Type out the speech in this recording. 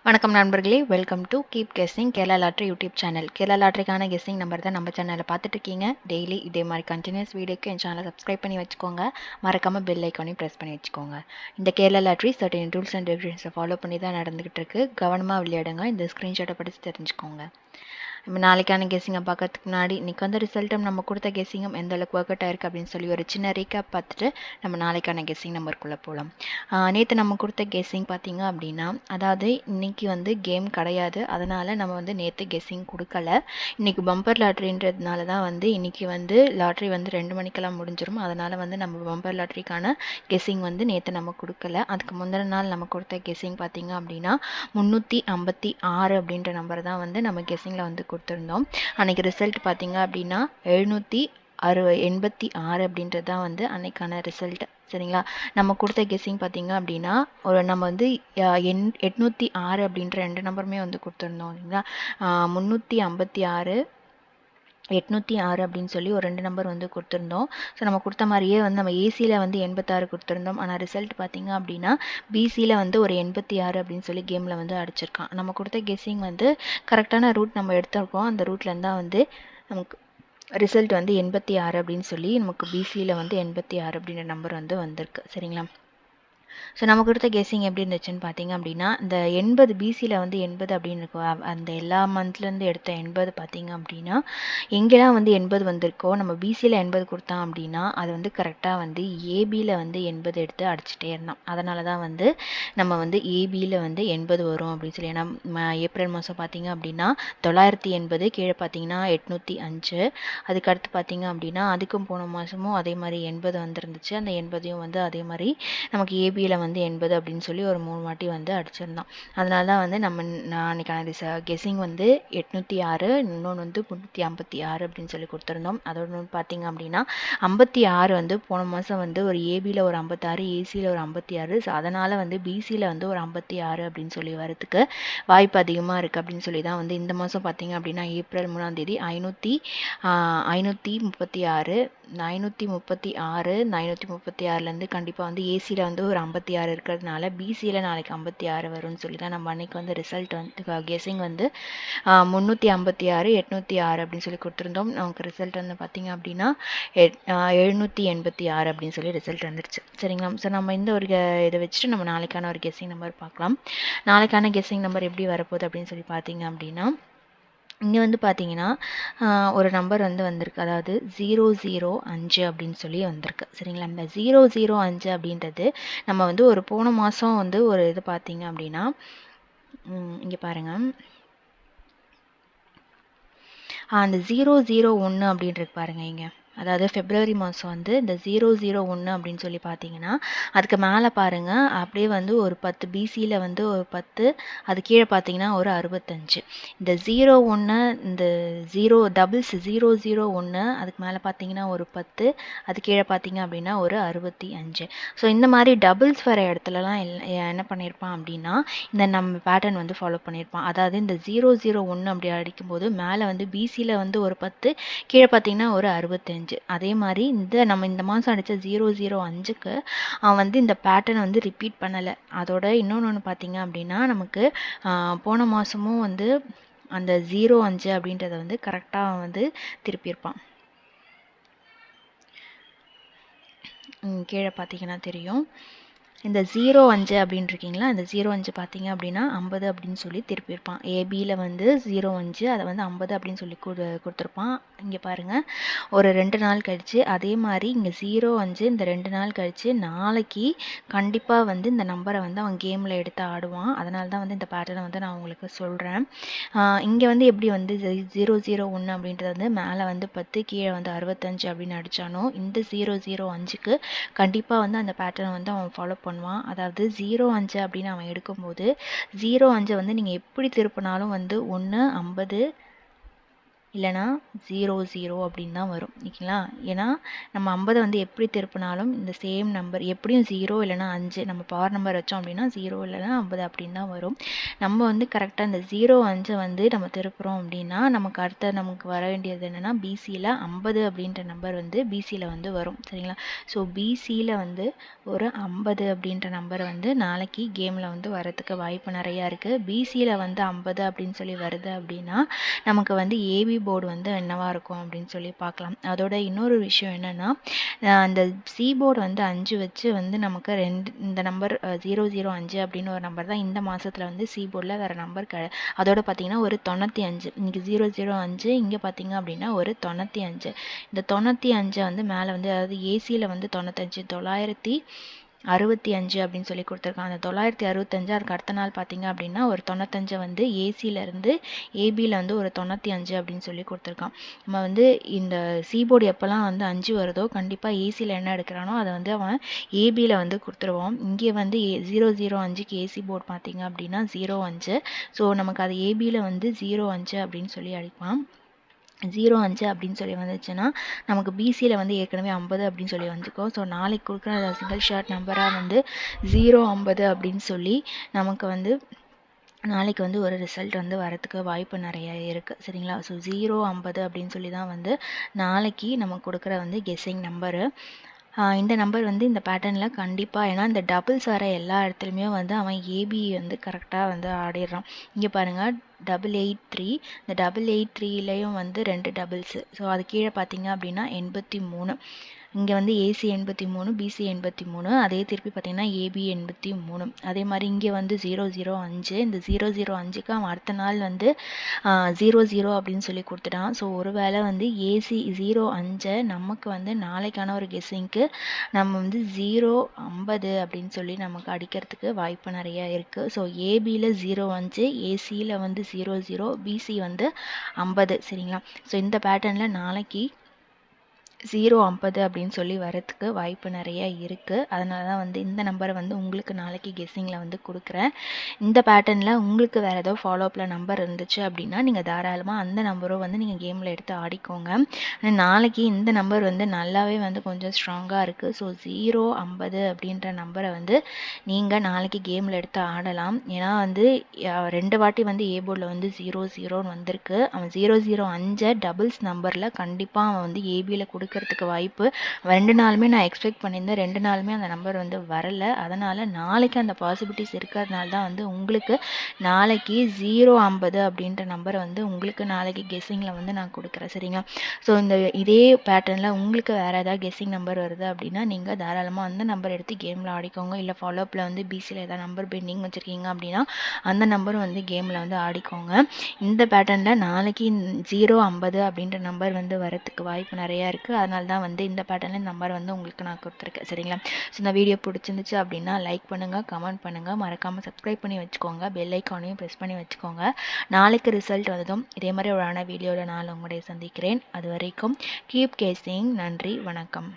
வணக்கம் நண்பர்களே, welcome to keep guessing Kerala lottery YouTube channel. Kerala லாட்ரிக்கான கெஸ்ஸிங் நம்பர் தான் நம்ம சேனலில் பார்த்துட்டு இருக்கீங்க. டெய்லி இதே மாதிரி கண்டினியூஸ் வீடியோக்கு என் சேனலை சப்ஸ்கிரைப் பண்ணி வச்சுக்கோங்க. மறக்காமல் பெல் ஐக்கானையும் ப்ரெஸ் பண்ணி வச்சுக்கோங்க. இந்த Kerala lottery certain rules and ரெகுலேஷன்ஸை ஃபாலோ பண்ணி தான் நடந்துகிட்டு இருக்கு. கவனமாக விளையாடுங்க. இந்த ஸ்க்ரீன்ஷாட்டை படித்து தெரிஞ்சுக்கோங்க. நம்ம நாளைக்கான கெஸ்ஸிங்கை பார்க்கறதுக்கு முன்னாடி இன்றைக்கி வந்து ரிசல்ட்டும் நம்ம கொடுத்த கெஸ்ஸிங்கும் எந்த அளவுக்கு ஒர்க் அவுட் ஆயிருக்கு அப்படின்னு சொல்லி ஒரு சின்ன ரீகேப் பார்த்துட்டு நம்ம நாளைக்கான கெஸ்ஸிங் நம்பருக்குள்ளே போகலாம். நேற்று நம்ம கொடுத்த கெஸ்ஸிங் பார்த்தீங்க அப்படின்னா, அதாவது இன்னைக்கு வந்து கேம் கிடையாது, அதனால் நம்ம வந்து நேற்று கெஸ்ஸிங் கொடுக்கல. இன்றைக்கி பம்பர் லாட்ரின்றதுனால தான் வந்து இன்றைக்கி வந்து லாட்ரி வந்து 2 மணிக்கெல்லாம் முடிஞ்சிடும். அதனால் வந்து நம்ம பம்பர் லாட்ரிக்கான கெஸ்ஸிங் வந்து நேற்று நம்ம கொடுக்கல. அதுக்கு முந்தின நாள் நம்ம கொடுத்த கெஸ்ஸிங் பார்த்தீங்க அப்படின்னா 356 அப்படின்ற நம்பர் தான் வந்து நம்ம கெஸ்ஸிங்கில் வந்து கொடுத்துருந்தோம். அன்றைக்கி ரிசல்ட் பார்த்தீங்க அப்படின்னா 786 அப்படின்றது தான் வந்து அன்னைக்கான ரிசல்ட். சரிங்களா? நம்ம கொடுத்த கெஸ்ஸிங் பார்த்தீங்க அப்படின்னா நம்ம வந்து 806 அப்படின்ற 2 நம்பருமே வந்து கொடுத்துருந்தோம். இல்லைங்களா? 356 806 அப்படின்னு சொல்லி ஒரு 2 நம்பர் வந்து கொடுத்துருந்தோம். ஸோ நம்ம கொடுத்த மாதிரியே வந்து நம்ம ஏசியில் வந்து 86 கொடுத்துருந்தோம். ஆனால் ரிசல்ட் பார்த்தீங்க அப்படின்னா பிசியில் வந்து ஒரு 86 அப்படின்னு சொல்லி கேமில் வந்து அடிச்சிருக்கான். நம்ம கொடுத்த கெஸ்ஸிங் வந்து கரெக்டான ரூட் நம்ம எடுத்திருக்கோம். அந்த ரூட்லேருந்து தான் வந்து நமக்கு ரிசல்ட் வந்து 86 அப்படின்னு சொல்லி நமக்கு பிசியில் வந்து 86 அப்படின்ற நம்பர் வந்து வந்திருக்கு. சரிங்களா? ஸோ நம்ம கொடுத்த கெஸ்ஸிங் எப்படி இருந்துச்சுன்னு பார்த்தீங்க அப்படின்னா, இந்த 80 பிசியில் வந்து 80 அப்படின்னு இருக்கும். அந்த எல்லா மந்த்லேருந்து எடுத்த 80 பார்த்தீங்க அப்படின்னா, எங்கெல்லாம் வந்து 80 வந்திருக்கோ நம்ம பிசியில் 80 கொடுத்தோம் அப்படின்னா அது வந்து கரெக்டாக வந்து ஏபியில் வந்து 80 எடுத்து அடிச்சுட்டே இருந்தான். அதனால தான் வந்து நம்ம வந்து ஏபியில் வந்து 80 வரும் அப்படின்னு சொல்லி. ஏன்னா ஏப்ரல் மாதம் பார்த்தீங்க அப்படின்னா 980, கீழே பார்த்தீங்கன்னா 805. அதுக்கடுத்து பார்த்தீங்க அப்படின்னா அதுக்கும் போன மாதமும் அதே மாதிரி 80 வந்துருந்துச்சு. அந்த 80ஐயும் வந்து அதே மாதிரி நமக்கு ஏபியில் வந்து 80 அப்படின்னு சொல்லி ஒரு 3 வாட்டி வந்து அடிச்சிருந்தோம். அதனால தான் வந்து நம்ம அன்றைக்கான கெஸ்ஸிங் வந்து 806, இன்னொன்று வந்து 356 அப்படின்னு சொல்லி கொடுத்துருந்தோம். அதோட பார்த்தீங்க அப்படின்னா 56 வந்து போன மாதம் வந்து ஒரு ஏபியில் ஒரு 56, ஏசியில் ஒரு 56. ஸோ அதனால் வந்து பிசியில் வந்து ஒரு 56 அப்படின்னு சொல்லி வரதுக்கு வாய்ப்பு அதிகமாக இருக்குது அப்படின்னு சொல்லி தான் வந்து இந்த மாதம் பார்த்தீங்க அப்படின்னா ஏப்ரல் 3ஆம் தேதி 536 536லேருந்து கண்டிப்பாக வந்து ஏசியில் வந்து ஒரு 56 இருக்கிறதுனால பிசியில் நாளைக்கு 56 வரும்னு சொல்லி தான் நம்ம அன்றைக்கி வந்து ரிசல்ட் வந்து கெஸ்ஸிங் வந்து 356 806 அப்படின்னு சொல்லி கொடுத்துருந்தோம். நமக்கு ரிசல்ட் வந்து பார்த்தீங்க அப்படின்னா 786 அப்படின்னு சொல்லி ரிசல்ட் வந்துருச்சு. சரிங்களா? ஸோ நம்ம இந்த ஒரு இதை வச்சுட்டு நம்ம நாளைக்கான ஒரு கெஸ்ஸிங் நம்பர் பார்க்கலாம். நாளைக்கான கெஸ்ஸிங் நம்பர் எப்படி வரப்போகுது அப்படின்னு சொல்லி பார்த்தீங்க அப்படின்னா, இங்கே வந்து பார்த்தீங்கன்னா ஒரு நம்பர் வந்து வந்திருக்கு. அதாவது 005 அப்படின்னு சொல்லி வந்திருக்கு. சரிங்களா? இந்த 005 அப்படின்றது நம்ம வந்து ஒரு போன மாதம் வந்து ஒரு இது பார்த்தீங்க அப்படின்னா இங்கே பாருங்கள், அந்த 001 அப்படின்றது பாருங்கள் இங்கே. அதாவது பிப்ரவரி மாதம் வந்து இந்த 001 அப்படின்னு சொல்லி பார்த்தீங்கன்னா அதுக்கு மேலே பாருங்கள் அப்படியே வந்து ஒரு 10 பிசியில் வந்து ஒரு 10, அது கீழே பார்த்தீங்கன்னா ஒரு 65. இந்த 01 இந்த 001 அதுக்கு மேலே பார்த்தீங்கன்னா ஒரு 10, அது கீழே பார்த்தீங்க அப்படின்னா ஒரு 65. ஸோ இந்த மாதிரி டபுள்ஸ் வர இடத்துலலாம் என்ன பண்ணியிருப்பான் அப்படின்னா இந்த நம்ம பேட்டர்ன் வந்து ஃபாலோ பண்ணியிருப்பான். அதாவது இந்த 001 அப்படி அடிக்கும்போது மேலே வந்து பிசியில் வந்து ஒரு 10, கீழே பார்த்தீங்கன்னா ஒரு 65. அதே மாதிரி நம்ம இந்த மாதம் அடித்த 005க்கு அவன் வந்து இந்த பேட்டர்ன் வந்து ரிப்பீட் பண்ணலை. அதோட இன்னொன்று பார்த்தீங்க அப்படின்னா நமக்கு போன மாதமும் வந்து அந்த 05 அப்படின்றத வந்து கரெக்டாக வந்து திருப்பியிருப்பான். கீழே பார்த்தீங்கன்னா தெரியும், இந்த 05 அப்படின்னு இருக்கீங்களா, இந்த 05 பார்த்தீங்க அப்படின்னா 50 அப்படின்னு சொல்லி திருப்பியிருப்பான். ஏபியில் வந்து 05 அதை வந்து 50 அப்படின்னு சொல்லி கொடுத்துருப்பான். இங்கே பாருங்கள், ஒரு 2 நாள் கழித்து அதே மாதிரி இங்கே 05 இந்த 2 நாள் கழித்து நாளைக்கு கண்டிப்பாக வந்து இந்த நம்பரை வந்து அவன் கேமில் எடுத்து ஆடுவான். அதனால தான் வந்து இந்த பேட்டர்னை வந்து நான் உங்களுக்கு சொல்கிறேன். இங்கே வந்து எப்படி வந்து 001 அப்படின்றது வந்து மேலே வந்து 10, கீழே வந்து 65 அப்படின்னு அடித்தானோ இந்த 005க்கு கண்டிப்பாக வந்து அந்த பேட்டர்னை வந்து அவன் ஃபாலோ பண்ணுவான். அதாவது 05 அப்படின்னு அவன் எடுக்கும்போது 05 வந்து நீங்கள் எப்படி திருப்பினாலும் வந்து 1 50 இல்லைனா 00 அப்படின்னு தான் வரும் ஓகேங்களா. ஏன்னா நம்ம 50 வந்து எப்படி திருப்பினாலும் இந்த சேம் நம்பர் எப்படியும் 0 இல்லைனா 5 நம்ம பவர் நம்பர் வச்சோம் அப்படின்னா 0 இல்லைனா 50 அப்படின்னு தான் வரும். நம்ம வந்து கரெக்டாக இந்த 05 வந்து நம்ம திருப்புறோம் அப்படின்னா நமக்கு அடுத்த நமக்கு வர வேண்டியது என்னென்னா பிசியில் 50 அப்படின்ற நம்பர் வந்து பிசியில் வந்து வரும் சரிங்களா. ஸோ பிசியில் வந்து ஒரு 50 அப்படின்ற நம்பர் வந்து நாளைக்கு கேமில் வந்து வரதுக்கு வாய்ப்பு நிறையா இருக்குது. பிசியில் வந்து 50 அப்படின்னு சொல்லி வருது அப்படின்னா நமக்கு வந்து ஏபி போர்டு வந்து என்னவா இருக்கும் அப்படின்னு சொல்லி பார்க்கலாம். அதோட இன்னொரு விஷயம் என்னன்னா அந்த சி போர்டு வந்து 5 வச்சு வந்து நமக்கு இந்த நம்பர் 005 அப்படின்னு ஒரு நம்பர் தான் இந்த மாசத்துல வந்து சி போர்டில் வேற நம்பர் அதோட பார்த்தீங்கன்னா ஒரு 95 இன்னைக்கு 005 இங்கே பார்த்தீங்க அப்படின்னா ஒரு 95. இந்த 95 வந்து மேலே வந்து அதாவது ஏசியில் வந்து 95 965 அப்படின்னு சொல்லி கொடுத்துருக்காங்க. அந்த 965 அதுக்கு அடுத்த நாள் பார்த்தீங்க அப்படின்னா ஒரு 95 வந்து ஏசியிலேருந்து ஏபியில் வந்து ஒரு 95 அப்படின்னு சொல்லி கொடுத்துருக்கான். நம்ம வந்து இந்த சிபோர்டு எப்போல்லாம் வந்து 5 வருதோ கண்டிப்பாக ஏசியில் என்ன எடுக்கிறானோ அதை வந்து அவன் ஏபியில் வந்து கொடுத்துருவான். இங்கே வந்து 005க்கு ஏசி போர்டு பார்த்தீங்க அப்படின்னா 05. ஸோ நமக்கு அது ஏபியில் வந்து 05 அப்படின்னு சொல்லி அடிப்பான். 05 அப்படின்னு சொல்லி வந்துச்சுன்னா நமக்கு பிசியில் வந்து ஏற்கனவே 50 அப்படின்னு சொல்லி வந்துருக்கோம். ஸோ நாளைக்கு கொடுக்குற சிங்கிள் ஷார்ட் நம்பராக வந்து 050 அப்படின்னு சொல்லி நமக்கு வந்து நாளைக்கு வந்து ஒரு ரிசல்ட் வந்து வரத்துக்கு வாய்ப்பு நிறைய இருக்குது சரிங்களா. ஸோ 050 அப்படின்னு சொல்லி தான் வந்து நாளைக்கு நம்ம கொடுக்குற வந்து கெஸ்ஸிங் நம்பரு. இந்த நம்பர் வந்து இந்த பேட்டர்னில் கண்டிப்பாக ஏன்னா இந்த டபுள்ஸ் வர எல்லா இடத்துலையுமே வந்து அவன் ஏபி வந்து கரெக்டாக வந்து ஆடிடுறான். இங்கே பாருங்கள் 883 இந்த 883லேயும் வந்து 2 டபுள்ஸு. ஸோ அது கீழே பார்த்தீங்க அப்படின்னா 83. இங்கே வந்து ஏசி 83 பிசி 83 அதே திருப்பி பார்த்தீங்கன்னா ஏபி 83. அதே மாதிரி இங்கே வந்து 005 இந்த 005க்கு அவன் அடுத்த நாள் வந்து 00 அப்படின்னு சொல்லி கொடுத்துட்டான். ஸோ ஒருவேளை வந்து ஏசி 05 நமக்கு வந்து நாளைக்கான ஒரு கெஸ்ஸிங்க்கு நம்ம வந்து 050 அப்படின்னு சொல்லி நமக்கு அடிக்கிறதுக்கு வாய்ப்பு நிறைய இருக்குது. ஸோ ஏபியில் 05 ஏசியில் வந்து 00 பிசி வந்து 50 சரிங்களா. ஸோ இந்த பேட்டர்னில் நாளைக்கு 050 அப்படின்னு சொல்லி வரத்துக்கு வாய்ப்பு நிறைய இருக்குது. அதனால தான் வந்து இந்த நம்பரை வந்து உங்களுக்கு நாளைக்கு கெஸ்ஸிங்கில் வந்து கொடுக்குறேன். இந்த பேட்டர்னில் உங்களுக்கு வேறு ஏதோ ஃபாலோஅப்பில் நம்பர் இருந்துச்சு அப்படின்னா நீங்கள் தாராளமாக அந்த நம்பரும் வந்து நீங்கள் கேமில் எடுத்து ஆடிக்கோங்க. ஆனால் நாளைக்கு இந்த நம்பர் வந்து நல்லாவே வந்து கொஞ்சம் ஸ்ட்ராங்காக இருக்குது. ஸோ 050 அப்படின்ற நம்பரை வந்து நீங்கள் நாளைக்கு கேமில் எடுத்து ஆடலாம். ஏன்னா வந்து 2 வாட்டி வந்து ஏ போர்டில் வந்து 00ன்னு வந்திருக்கு. அவன் 005 டபுள்ஸ் நம்பரில் கண்டிப்பாக அவன் வந்து ஏபியில் கொடுக்கறதுக்கு வாய்ப்பு 2 நாளுமே நான் எக்ஸ்பெக்ட் பண்ணியிருந்தேன். 2 நாளுமே அந்த நம்பர் வந்து வரலை. அதனால் நாளைக்கு அந்த பாசிபிலிட்டிஸ் இருக்கிறதுனால தான் வந்து உங்களுக்கு நாளைக்கு 050 அப்படின்ற நம்பரை வந்து உங்களுக்கு நாளைக்கு கெஸ்ஸிங்கில் வந்து நான் கொடுக்குறேன் சரிங்களா. ஸோ இதே பேட்டர்னில் உங்களுக்கு வேறு ஏதாவது கெஸ்ஸிங் நம்பர் வருது அப்படின்னா நீங்கள் தாராளமாக அந்த நம்பர் எடுத்து கேமில் ஆடிக்கோங்க. இல்லை ஃபாலோஅப்பில் வந்து பிசியில் ஏதாவது நம்பர் பெண்டிங் வச்சுருக்கீங்க அப்படின்னா அந்த நம்பரும் வந்து கேமில் வந்து ஆடிக்கோங்க. இந்த பேட்டர்னில் நாளைக்கு 050 அப்படின்ற நம்பர் வந்து வரத்துக்கு வாய்ப்பு நிறையா இருக்குது. அதனால தான் வந்து இந்த பேட்டர்னில் நம்பர் வந்து உங்களுக்கு நான் கொடுத்துருக்கேன் சரிங்களா. ஸோ இந்த வீடியோ பிடிச்சிருந்துச்சு அப்படின்னா லைக் பண்ணுங்கள், கமெண்ட் பண்ணுங்கள், மறக்காமல் சப்ஸ்கிரைப் பண்ணி வச்சுக்கோங்க, பெல் ஐக்கானையும் ப்ரெஸ் பண்ணி வச்சுக்கோங்க. நாளைக்கு ரிசல்ட் வந்ததும் இதே மாதிரி ஒரு வீடியோவில் நான் உங்களுடைய சந்திக்கிறேன். அது வரைக்கும் கீப் கேசிங். நன்றி, வணக்கம்.